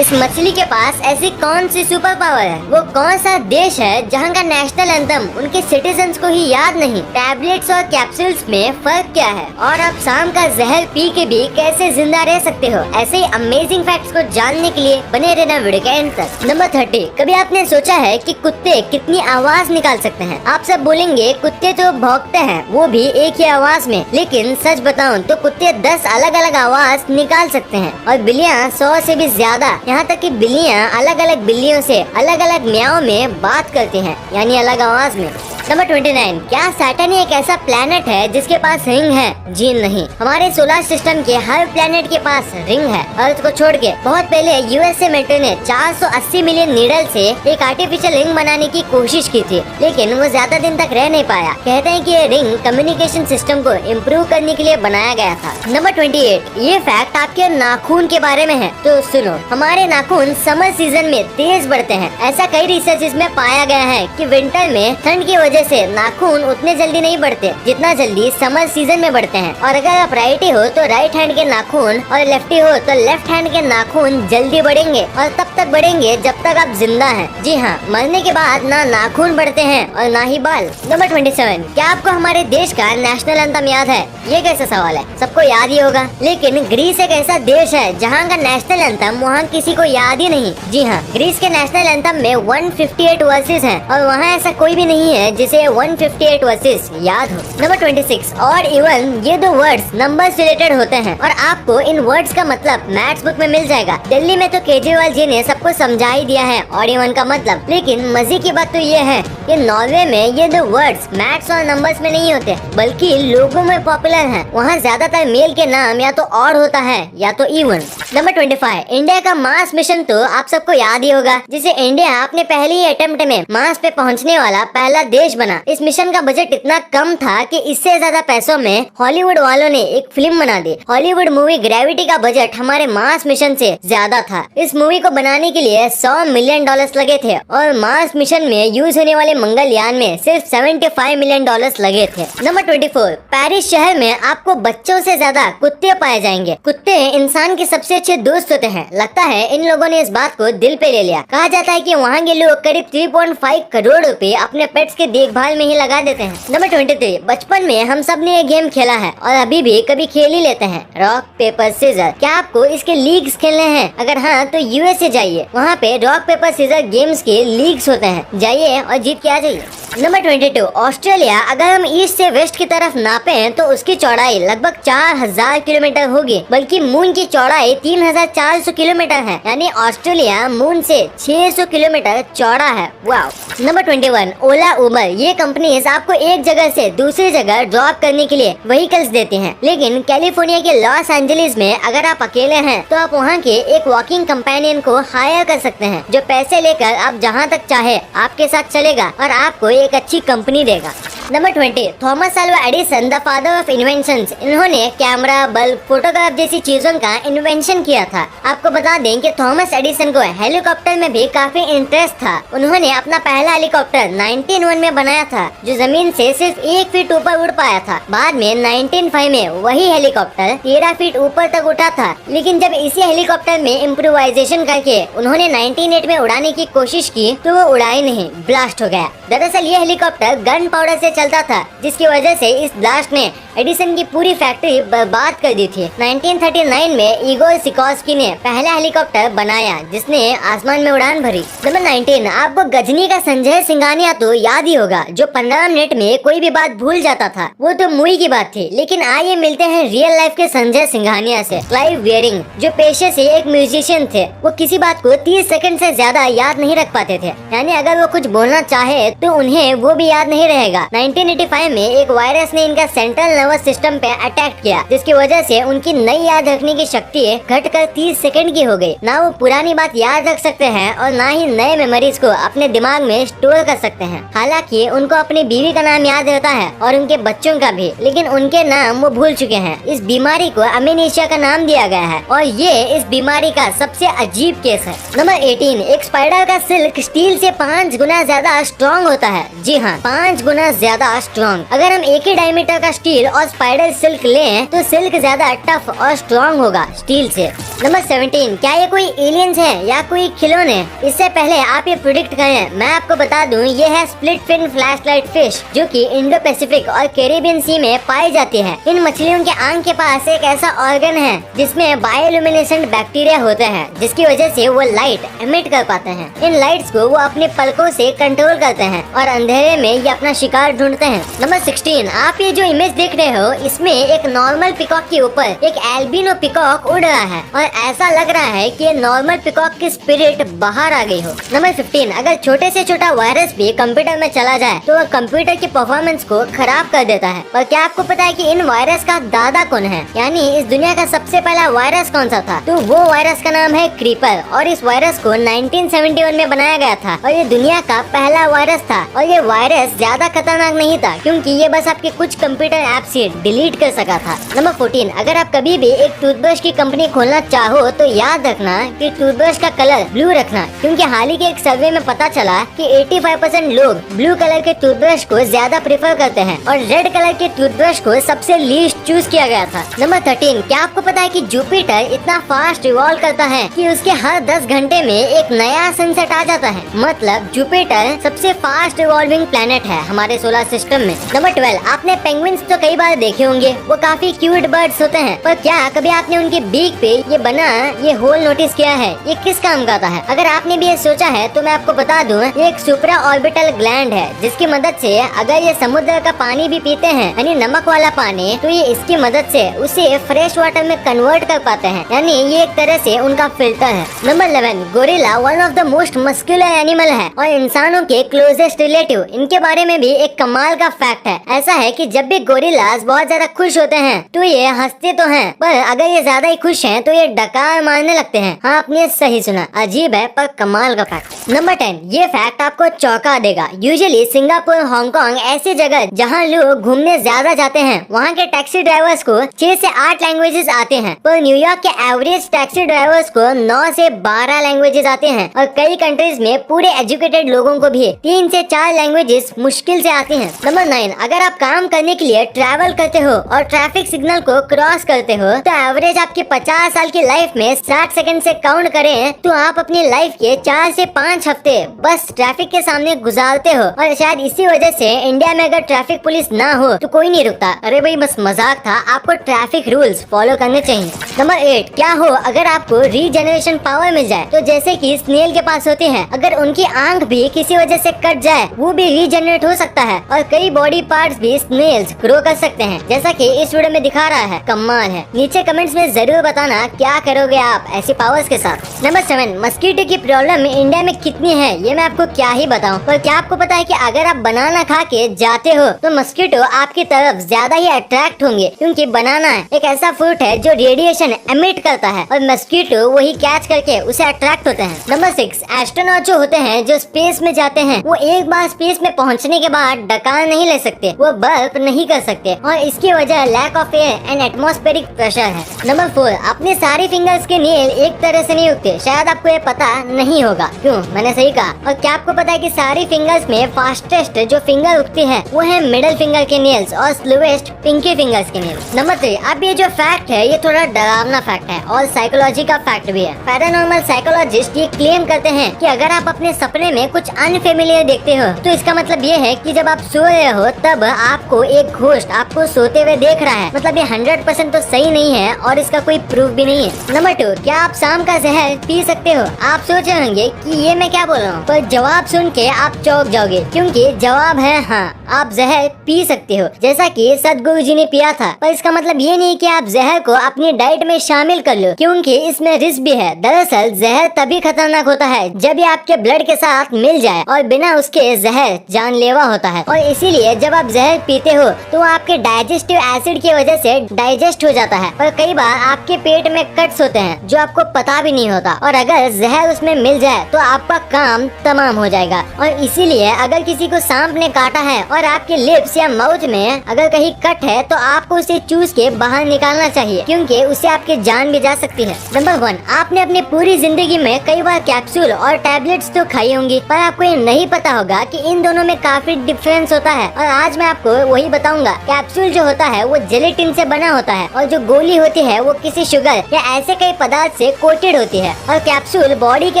इस मछली के पास ऐसी कौन सी सुपर पावर है? वो कौन सा देश है जहाँ का नेशनल एंथम उनके सिटीजन्स को ही याद नहीं? टैबलेट्स और कैप्सूल्स में फर्क क्या है? और आप शाम का जहर पी के भी कैसे जिंदा रह सकते हो? ऐसे ही अमेजिंग फैक्ट्स को जानने के लिए बने रहना वीडियो के एंड तक। नंबर 30, कभी आपने सोचा है कि कुत्ते कितनी आवाज निकाल सकते हैं? आप सब बोलेंगे कुत्ते तो भौंकते हैं, वो भी एक ही आवाज में, लेकिन सच बताऊं तो कुत्ते 10 अलग अलग आवाज निकाल सकते हैं और बिल्लियाँ 100 से भी ज्यादा। यहाँ तक कि बिल्लियाँ अलग अलग बिल्लियों से अलग अलग म्याऊं में बात करती हैं, यानी अलग आवाज में। नंबर 29, क्या सैटर्न एक ऐसा प्लेनेट है जिसके पास रिंग है? जी नहीं, हमारे सोलर सिस्टम के हर प्लेनेट के पास रिंग है, अर्थ को छोड़ के। बहुत पहले यूएसए मिलिट्री ने 480 मिलियन नीडल से एक आर्टिफिशियल रिंग बनाने की कोशिश की थी, लेकिन वो ज्यादा दिन तक रह नहीं पाया। कहते हैं कि ये रिंग कम्युनिकेशन सिस्टम को इम्प्रूव करने के लिए बनाया गया था। नंबर 28, ये फैक्ट आपके नाखून के बारे में है, तो सुनो। हमारे नाखून समर सीजन में तेज बढ़ते हैं। ऐसा कई रिसर्च में पाया गया है कि विंटर में ठंड की वजह से नाखून उतने जल्दी नहीं बढ़ते जितना जल्दी समर सीजन में बढ़ते हैं। और अगर आप राइटी हो तो राइट हैंड के नाखून और लेफ्टी हो तो लेफ्ट हैंड के नाखून जल्दी बढ़ेंगे और तब तक बढ़ेंगे जब तक आप जिंदा हैं। जी हाँ, मरने के बाद ना नाखून बढ़ते हैं और ना ही बाल। नंबर 27, क्या आपको हमारे देश का नेशनल एंथम याद है? ये कैसा सवाल है, सबको याद ही होगा, लेकिन ग्रीस एक ऐसा देश है जहाँ का नेशनल एंथम वहाँ किसी को याद ही नहीं। जी हाँ, ग्रीस के नेशनल एंथम में 158 वर्सेस हैं और वहाँ ऐसा कोई भी नहीं है जिसे 158 वर्सेस याद हो। नंबर 26, और इवन ये दो वर्ड्स नंबर से रिलेटेड होते हैं और आपको इन वर्ड्स का मतलब मैथ्स बुक में मिल जाएगा। दिल्ली में तो केजरीवाल जी ने सबको समझा ही दिया है और इवन का मतलब, लेकिन मजे की बात तो ये है कि नॉर्वे में ये दो वर्ड्स मैथ्स और नंबर्स में नहीं होते बल्कि लोगों में पॉपुलर हैं। वहाँ ज्यादातर मेल के नाम या तो और होता है या तो इवन। नंबर 25, इंडिया का मार्स मिशन तो आप सबको याद ही होगा, जिसे इंडिया अपने पहले ही अटेम्प्ट में मार्स पे पहुँचने वाला पहला देश बना। इस मिशन का बजट इतना कम था कि इससे ज्यादा पैसों में हॉलीवुड वालों ने एक फिल्म बना दी। हॉलीवुड मूवी ग्रेविटी का बजट हमारे मार्स मिशन से ज्यादा था। इस मूवी को बनाने के लिए $100 मिलियन लगे थे और मार्स मिशन में यूज होने वाले मंगलयान में सिर्फ $75 मिलियन लगे थे। नंबर 24, पेरिस शहर में आपको बच्चों से ज्यादा कुत्ते पाए जाएंगे। कुत्ते इंसान के सबसे अच्छे दोस्त होते हैं। लगता है इन लोगों ने इस बात को दिल पे ले लिया। कहा जाता है कि वहाँ के लोग करीब 3.5 करोड़ रुपए अपने पेट्स के देखभाल में ही लगा देते हैं। नंबर 23, बचपन में हम सब ने ये गेम खेला है और अभी भी कभी खेल ही लेते हैं, रॉक पेपर सीजर। क्या आपको इसके लीग्स खेलने हैं? अगर हाँ तो यूएसए जाइए, वहाँ पे रॉक पेपर सीजर गेम्स के लीग्स होते हैं, जाइए और जीत के आ जाइए। नंबर 22, ऑस्ट्रेलिया अगर हम ईस्ट से वेस्ट की तरफ नापें तो उसकी चौड़ाई लगभग 4000 किलोमीटर होगी, बल्कि मून की चौड़ाई 3400 किलोमीटर है, यानी ऑस्ट्रेलिया मून से 600 किलोमीटर चौड़ा है। वाव। नंबर 21, ओला उबर, ये कंपनीज आपको एक जगह से दूसरी जगह ड्रॉप करने के लिए व्हीकल्स देती हैं, लेकिन कैलिफोर्निया के लॉस एंजलिस में अगर आप अकेले हैं तो आप वहाँ के एक वॉकिंग कंपेनियन को हायर कर सकते हैं, जो पैसे लेकर आप जहाँ तक चाहे आपके साथ चलेगा और आपको एक अच्छी कंपनी देगा। Number 20, Thomas Alva Edison, the father of inventions, इन्होंने कैमरा, बल्ब, फोटोग्राफ जैसी चीजों का इन्वेंशन किया था। आपको बता दें कि थॉमस एडिसन को हेलीकॉप्टर में भी काफी इंटरेस्ट था। उन्होंने अपना पहला हेलीकॉप्टर 1901 में बनाया था, जो जमीन से सिर्फ 1 फीट ऊपर उड़ पाया था। बाद में 1905 में वही हेलीकॉप्टर 13 फीट ऊपर तक उठा था, लेकिन जब इसी हेलीकॉप्टर में इम्प्रोवाइजेशन करके उन्होंने 1908 में उड़ाने की कोशिश की तो वो उड़ा ही नहीं, ब्लास्ट हो गया। दरअसल ये हेलीकॉप्टर गन पाउडर से चलता था, जिसकी वजह से इस ब्लास्ट ने एडिसन की पूरी फैक्ट्री बर्बाद कर दी थी। 1939 में इगोर सिकोर्स्की ने पहला हेलीकॉप्टर बनाया जिसने आसमान में उड़ान भरी। नंबर 19, आपको गजनी का संजय सिंघानिया तो याद ही होगा, जो 15 मिनट में कोई भी बात भूल जाता था। वो तो मूवी की बात थी, लेकिन आइए मिलते हैं रियल लाइफ के संजय सिंघानिया से। क्लाइव वेयरिंग, जो पेशे से एक म्यूजिशियन थे, वो किसी बात को 30 सेकंड से ज्यादा याद नहीं रख पाते थे, यानी अगर वो कुछ बोलना चाहे तो उन्हें वो भी याद नहीं रहेगा। 1985 में एक वायरस ने इनका सेंट्रल नर्वस सिस्टम पे अटैक किया, जिसकी वजह से उनकी नई याद रखने की शक्ति घटकर 30 सेकंड की हो गई। ना वो पुरानी बात याद रख सकते हैं और ना ही नए मेमोरीज को अपने दिमाग में स्टोर कर सकते हैं। हालांकि उनको अपनी बीवी का नाम याद रहता है और उनके बच्चों का भी, लेकिन उनके नाम वो भूल चुके हैं। इस बीमारी को अमेनेशिया का नाम दिया गया है और ये इस बीमारी का सबसे अजीब केस है। नंबर 18, एक स्पाइडर का सिल्क स्टील से 5 गुना ज्यादा स्ट्रॉन्ग होता है। जी हाँ, 5 गुना ज्यादा स्ट्रॉन्ग। अगर हम एक ही डायमीटर का स्टील और स्पाइडर सिल्क लें तो सिल्क ज्यादा टफ और स्ट्रॉन्ग होगा स्टील से। नंबर 17, क्या ये कोई एलियंस है या कोई खिलौने? इससे पहले आप ये प्रिडिक्ट करें, मैं आपको बता दूं ये है स्प्लिट फिन फ्लैशलाइट फिश, जो कि इंडो पैसिफिक और कैरिबियन सी में पाई जाती है। इन मछलियों के आंख के पास एक ऐसा ऑर्गन है जिसमें बायोल्यूमिनेसेंट बैक्टीरिया होते हैं, जिसकी वजह से वो लाइट एमिट कर पाते हैं। इन लाइट्स को वो अपने पलकों से कंट्रोल करते हैं और अंधेरे में ये अपना शिकार ढूंढते हैं। नंबर 16, आप ये जो इमेज देख रहे हो इसमें एक नॉर्मल पिकॉक के ऊपर एक एल्बिनो पिकॉक उड़ रहा है और ऐसा लग रहा है कि नॉर्मल पिकॉक की स्पिरिट बाहर आ गई हो। नंबर 15, अगर छोटे से छोटा वायरस भी कंप्यूटर में चला जाए तो वह कंप्यूटर की परफॉर्मेंस को खराब कर देता है। और क्या आपको पता है कि इन वायरस का दादा कौन है, यानी इस दुनिया का सबसे पहला वायरस कौन सा था? तो वो वायरस का नाम है क्रीपर और इस वायरस को 1971 में बनाया गया था और ये दुनिया का पहला वायरस था। और ये वायरस ज्यादा खतरनाक नहीं था क्योंकि ये बस आपके कुछ कंप्यूटर ऐप से डिलीट कर सका था। नंबर 14, अगर आप कभी भी एक टूथब्रश की कंपनी खोलना चाहो तो याद रखना कि टूथब्रश का कलर ब्लू रखना, क्योंकि हाल ही के एक सर्वे में पता चला कि 85% लोग ब्लू कलर के टूथब्रश को ज्यादा प्रेफर करते हैं और रेड कलर के टूथब्रश को सबसे लीस्ट चूज किया गया था। नंबर 13, क्या आपको पता है कि जुपिटर इतना फास्ट रिवॉल्व करता है कि उसके हर 10 घंटे में एक नया सनसेट आ जाता है। मतलब जुपिटर सबसे फास्ट रिवॉल्विंग प्लेनेट है हमारे सोलर सिस्टम में। नंबर 12, आपने पेंगुइन्स तो कई बार देखे होंगे, वो काफी क्यूट बर्ड्स होते हैं, पर क्या कभी आपने उनके बीक पे ये बना ये होल नोटिस किया है? ये किस काम का आता है? अगर आपने भी ये सोचा है तो मैं आपको बता दूं, ये एक सुप्रा ऑर्बिटल ग्लैंड है जिसकी मदद से अगर ये समुद्र का पानी भी पीते हैं यानी नमक वाला पानी, तो ये इसकी मदद से उसे फ्रेश वाटर में कन्वर्ट कर पाते हैं, यानी ये एक तरह से उनका फिल्टर है। Number 11, gorilla one of the most muscular animal है और इंसानों के क्लोजेस्ट रिलेटिव। इनके बारे में भी एक कमाल का फैक्ट है। ऐसा है कि जब भी गोरिल्लास बहुत ज्यादा खुश होते हैं तो ये हंसते तो हैं, पर अगर ये ज्यादा ही खुश हैं तो ये डकार मारने लगते हैं। हाँ, आपने सही सुना, अजीब है पर कमाल का फैक्ट। नंबर 10, ये फैक्ट आपको चौंका देगा। यूजुअली सिंगापुर, हांगकांग ऐसी जगह जहाँ लोग घूमने ज्यादा जाते हैं, वहाँ के टैक्सी ड्राइवर्स को 6 से 8 लैंग्वेजेस आते हैं, पर न्यूयॉर्क के एवरेज टैक्सी ड्राइवर्स को 9 से 12 लैंग्वेजेस आते हैं और कई कंट्रीज में पूरे एजुकेटेड लोगों को भी 3 से 4 लैंग्वेजेस मुश्किल से आती हैं। नंबर 9, अगर आप काम करने के लिए ट्रैवल करते हो और ट्रैफिक सिग्नल को क्रॉस करते हो तो एवरेज आपकी 50 साल की लाइफ में 60 सेकंड से काउंट करें तो आप अपनी लाइफ के 4 से 5 हफ्ते बस ट्रैफिक के सामने गुजारते हो। और शायद इसी वजह से इंडिया में अगर ट्रैफिक पुलिस ना हो तो कोई नहीं रुकता। अरे भाई बस मजाक था, आपको ट्रैफिक रूल्स फॉलो करने चाहिए। नंबर 8, क्या हो अगर आपको रीजनरेशन पावर मिल जाए, तो जैसे कि स्नेल के पास होती है, अगर उनकी आंख भी किसी वजह से कट जाए वो भी रीजनरेट हो सकता है और कई बॉडी पार्ट्स भी स्नेल्स ग्रो कर सकते हैं, जैसा कि इस वीडियो में दिखा रहा है। कमाल है। नीचे कमेंट्स में जरूर बताना क्या करोगे आप ऐसी पावर्स के साथ। नंबर 7, मस्कीटो की प्रॉब्लम इंडिया में कितनी है ये मैं आपको क्या ही बताऊं, पर क्या आपको पता है कि अगर आप बनाना खा के जाते हो तो मस्कीटो आपकी तरफ ज्यादा ही अट्रैक्ट होंगे, क्योंकि बनाना एक ऐसा फ्रूट है जो रेडिएशन एमिट करता है और मस्कीटो वही कैच करके उसे अट्रैक्ट होते हैं। नंबर 6, एस्ट्रोनॉट जो होते हैं जो स्पेस में जाते हैं वो एक बार स्पेस में पहुंचने के बाद डकार नहीं ले सकते, वो बर्फ नहीं कर सकते और इसकी वजह lack of air and atmospheric pressure है। नंबर 4, अपने सारे फिंगर्स के नेल एक तरह से नहीं उगते, शायद आपको ये पता नहीं होगा। क्यों? मैंने सही कहा। और क्या आपको पता है कि सारी फिंगर्स में फास्टेस्ट जो फिंगर उगती है वो है मिडिल फिंगर के नेल्स और स्लोएस्ट पिंकी फिंगर्स के नेल्स। नंबर 3, अब ये जो फैक्ट है ये थोड़ा डरावना फैक्ट है और साइकोलॉजी का फैक्ट भी है। पैरानॉर्मल साइकोलॉजिस्ट ये क्लेम करते हैं कि अगर आप अपने सपने में कुछ अनफेमिलियर देखते हो तो इसका मतलब ये है कि जब आप सो रहे हो तब आपको एक घोस्ट आपको सोते हुए देख रहा है। मतलब ये 100% तो सही नहीं है और इसका कोई प्रूफ भी नहीं है। नंबर 2, क्या आप शाम का जहर पी सकते हो? आप सोच रहे होंगे कि ये मैं क्या बोल रहा हूँ, पर जवाब सुन के आप चौंक जाओगे, क्योंकि जवाब है हाँ, आप जहर पी सकते हो, जैसा कि सदगुरु जी ने पिया था। पर इसका मतलब ये नहीं कि आप जहर को अपनी डाइट में शामिल कर लो, क्योंकि इसमें रिस्क भी है। दरअसल जहर तभी खतरनाक होता है जब ये आपके ब्लड के साथ मिल जाए और बिना उसके जहर जानलेवा होता है। और इसीलिए जब आप जहर पीते हो तो आपके डाइजेस्टिव एसिड की वजह से डाइजेस्ट हो जाता है और कई बार आपके पेट में कट्स होते हैं जो आपको पता भी नहीं होता, और अगर जहर उसमें मिल जाए तो आपका काम तमाम हो जाएगा। और इसीलिए अगर किसी को सांप ने काटा है और आपके लिप्स या माउथ में अगर कहीं कट है तो आपको उसे चूस के बाहर निकालना चाहिए, क्योंकि उससे आपकी जान भी जा सकती है। नंबर 1, आपने अपनी पूरी जिंदगी में कई बार कैप्सूल और टैबलेट्स तो खाई होंगी, पर आपको ये नहीं पता होगा कि इन दोनों में काफी डिफरेंस होता है। और आज मैं आपको वही बताऊंगा कि कैप्सूल जो होता है वो जेलेटिन से बना होता है और जो गोली होती है वो किसी शुगर या ऐसे कई पदार्थ से कोटेड होती है और कैप्सूल बॉडी के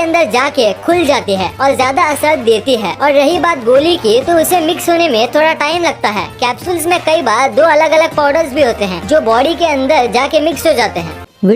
अंदर जाके खुल जाती है और ज्यादा असर देती है। और रही बात गोली की, तो उसे मिक्स होने में थोड़ा टाइम लगता है। कैप्सूल्स में कई बार 2 अलग अलग पाउडर्स भी होते हैं जो बॉडी के अंदर जाके मिक्स हो जाते हैं।